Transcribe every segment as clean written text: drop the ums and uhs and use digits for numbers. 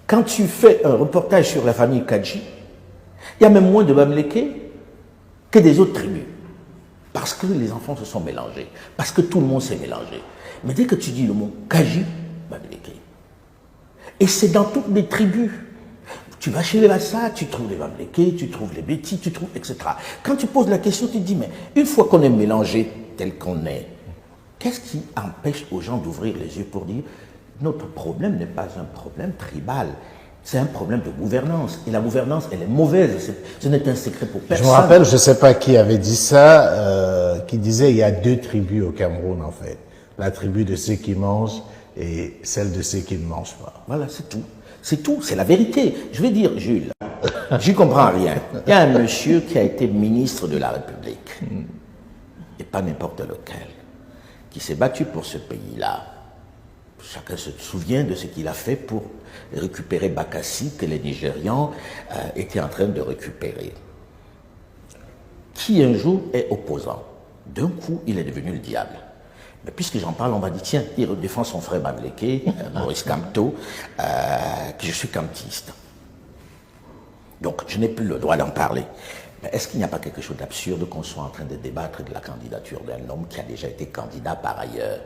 Quand tu fais un reportage sur la famille Kadji, il y a même moins de Bamileke que des autres tribus. Parce que les enfants se sont mélangés. Parce que tout le monde s'est mélangé. Mais dès que tu dis le mot Kadji, Bamileke. Et c'est dans toutes les tribus. Tu vas chez les Bassa, tu trouves les Bamileke, tu trouves les Bétis, tu trouves, etc. Quand tu poses la question, tu te dis, mais une fois qu'on est mélangé tel qu'on est, qu'est-ce qui empêche aux gens d'ouvrir les yeux pour dire, notre problème n'est pas un problème tribal, c'est un problème de gouvernance. Et la gouvernance, elle est mauvaise. Ce n'est un secret pour personne. Je me rappelle, je ne sais pas qui avait dit ça, qui disait il y a deux tribus au Cameroun, en fait. La tribu de ceux qui mangent et celle de ceux qui ne mangent pas. Voilà, c'est tout. C'est tout, c'est la vérité. Je vais dire, Jules, j'y comprends rien. Il y a un monsieur qui a été ministre de la République, et pas n'importe lequel, qui s'est battu pour ce pays-là. Chacun se souvient de ce qu'il a fait pour récupérer Bakassi, que les Nigérians étaient en train de récupérer. Qui un jour est opposant. D'un coup, il est devenu le diable. Mais puisque j'en parle, on m'a dit, tiens, il défend son frère Bamileke, Maurice Kamto, que je suis kamtiste. Donc, je n'ai plus le droit d'en parler. Mais est-ce qu'il n'y a pas quelque chose d'absurde qu'on soit en train de débattre de la candidature d'un homme qui a déjà été candidat par ailleurs?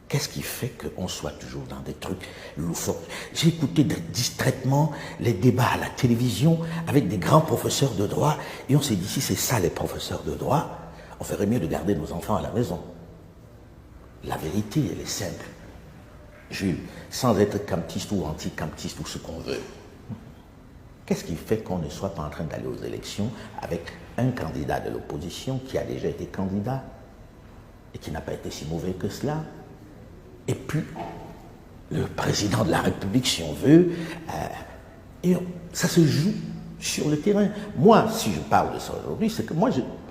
Qu'est-ce qui fait qu'on soit toujours dans des trucs loufoques? J'ai écouté distraitement les débats à la télévision avec des grands professeurs de droit et on s'est dit, si c'est ça les professeurs de droit, on ferait mieux de garder nos enfants à la maison. La vérité, elle est simple. Jules, sans être camptiste ou anti-camptiste ou ce qu'on veut, qu'est-ce qui fait qu'on ne soit pas en train d'aller aux élections avec un candidat de l'opposition qui a déjà été candidat et qui n'a pas été si mauvais que cela? Et puis, le président de la République, si on veut, et ça se joue sur le terrain. Moi, si je parle de ça aujourd'hui, c'est que moi,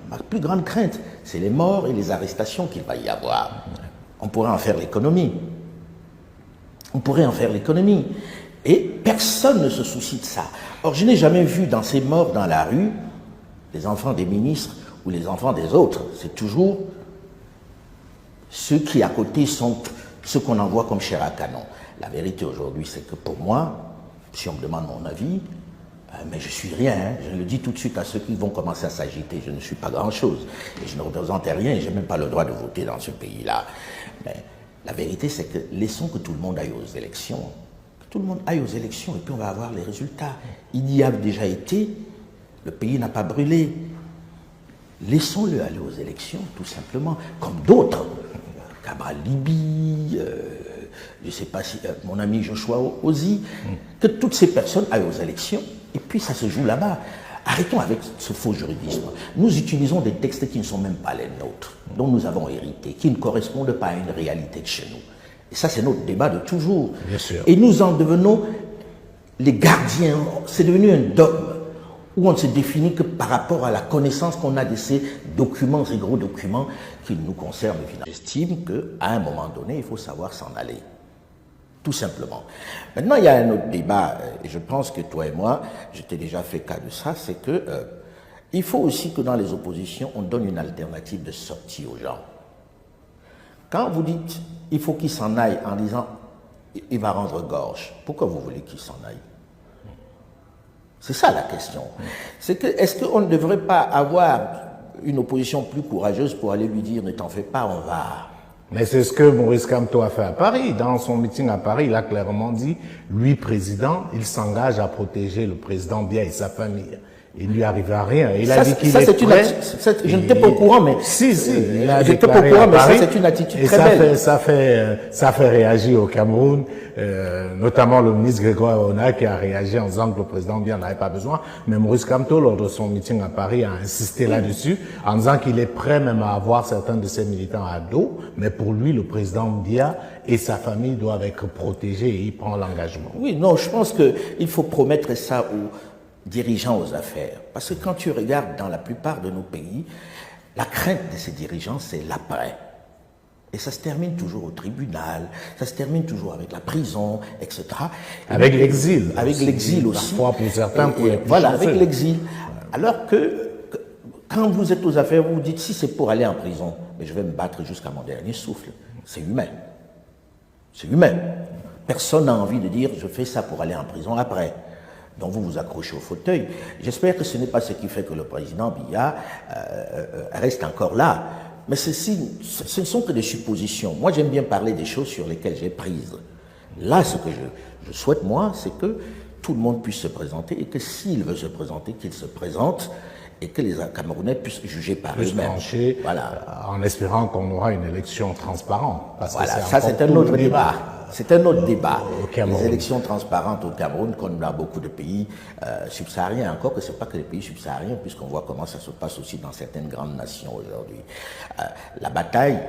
ma plus grande crainte, c'est les morts et les arrestations qu'il va y avoir. On pourrait en faire l'économie. On pourrait en faire l'économie. Et personne ne se soucie de ça. Or, je n'ai jamais vu dans ces morts dans la rue les enfants des ministres ou les enfants des autres. C'est toujours ceux qui, à côté, sont ceux qu'on envoie comme chair à canon. La vérité aujourd'hui, c'est que pour moi, si on me demande mon avis, mais je suis rien, hein. Je le dis tout de suite à ceux qui vont commencer à s'agiter, je ne suis pas grand-chose, et je ne représente rien, et je n'ai même pas le droit de voter dans ce pays-là. Mais la vérité, c'est que laissons que tout le monde aille aux élections, que tout le monde aille aux élections, et puis on va avoir les résultats. Il y a déjà été, le pays n'a pas brûlé. Laissons-le aller aux élections, tout simplement, comme d'autres. Cabral Libi, je ne sais pas si mon ami Joshua Ozi, que toutes ces personnes aillent aux élections, et puis ça se joue là-bas. Arrêtons avec ce faux juridisme. Nous utilisons des textes qui ne sont même pas les nôtres, dont nous avons hérité, qui ne correspondent pas à une réalité de chez nous. Et ça, c'est notre débat de toujours. Bien sûr. Et nous en devenons les gardiens. C'est devenu un dogme où on ne se définit que par rapport à la connaissance qu'on a de ces documents, ces gros documents qui nous concernent. J'estime qu'à un moment donné, il faut savoir s'en aller. Tout simplement. Maintenant, il y a un autre débat, et je pense que toi et moi, je t'ai déjà fait cas de ça, c'est que il faut aussi que dans les oppositions, on donne une alternative de sortie aux gens. Quand vous dites, il faut qu'il s'en aille en disant, il va rendre gorge, pourquoi vous voulez qu'il s'en aille? C'est ça la question. C'est que, est-ce qu'on ne devrait pas avoir une opposition plus courageuse pour aller lui dire, ne t'en fais pas, on va... Mais c'est ce que Maurice Kamto a fait à Paris. Dans son meeting à Paris, il a clairement dit, lui, président, il s'engage à protéger le président Biya et sa famille. Il ne lui arrivera rien. Il a dit qu'il est prêt. Je n'étais pas au courant, mais... Si, il a j'étais pas au courant, mais ça, c'est une attitude très belle. Ça fait réagir au Cameroun, notamment le ministre Grégoire Ona qui a réagi en disant que le président Biya n'avait pas besoin. Mais Maurice Kamto, lors de son meeting à Paris, a insisté là-dessus, en disant qu'il est prêt même à avoir certains de ses militants à dos, mais pour lui, le président Biya et sa famille doivent être protégés et il prend l'engagement. Oui, non, je pense qu'il faut promettre ça aux dirigeants aux affaires. Parce que quand tu regardes dans la plupart de nos pays, la crainte de ces dirigeants, c'est l'après. Et ça se termine toujours au tribunal, ça se termine toujours avec la prison, etc. Avec l'exil. Avec l'exil aussi. Parfois pour certains, pour les plus voilà, chanceux. avec l'exil. Alors que quand vous êtes aux affaires, vous vous dites, si c'est pour aller en prison, mais je vais me battre jusqu'à mon dernier souffle. C'est humain. C'est humain. personne n'a envie de dire je fais ça pour aller en prison après. Donc vous vous accrochez au fauteuil. J'espère que ce n'est pas ce qui fait que le président Biya reste encore là. Mais ce ne sont que des suppositions. Moi, j'aime bien parler des choses sur lesquelles j'ai prise. Là, ce que je souhaite, moi, c'est que tout le monde puisse se présenter et que s'il veut se présenter, qu'il se présente et que les Camerounais puissent juger par eux-mêmes. Voilà. En espérant qu'on aura une élection transparente. Parce voilà, que ça c'est un autre débat. C'est un autre débat. Les élections transparentes au Cameroun, comme dans beaucoup de pays subsahariens, encore que ce n'est pas que les pays subsahariens, puisqu'on voit comment ça se passe aussi dans certaines grandes nations aujourd'hui. La bataille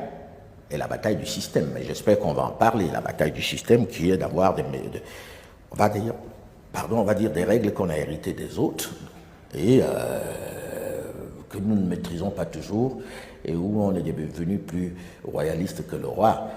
est la bataille du système, mais j'espère qu'on va en parler, la bataille du système qui est d'avoir on va dire des règles qu'on a héritées des autres et que nous ne maîtrisons pas toujours et où on est devenu plus royaliste que le roi.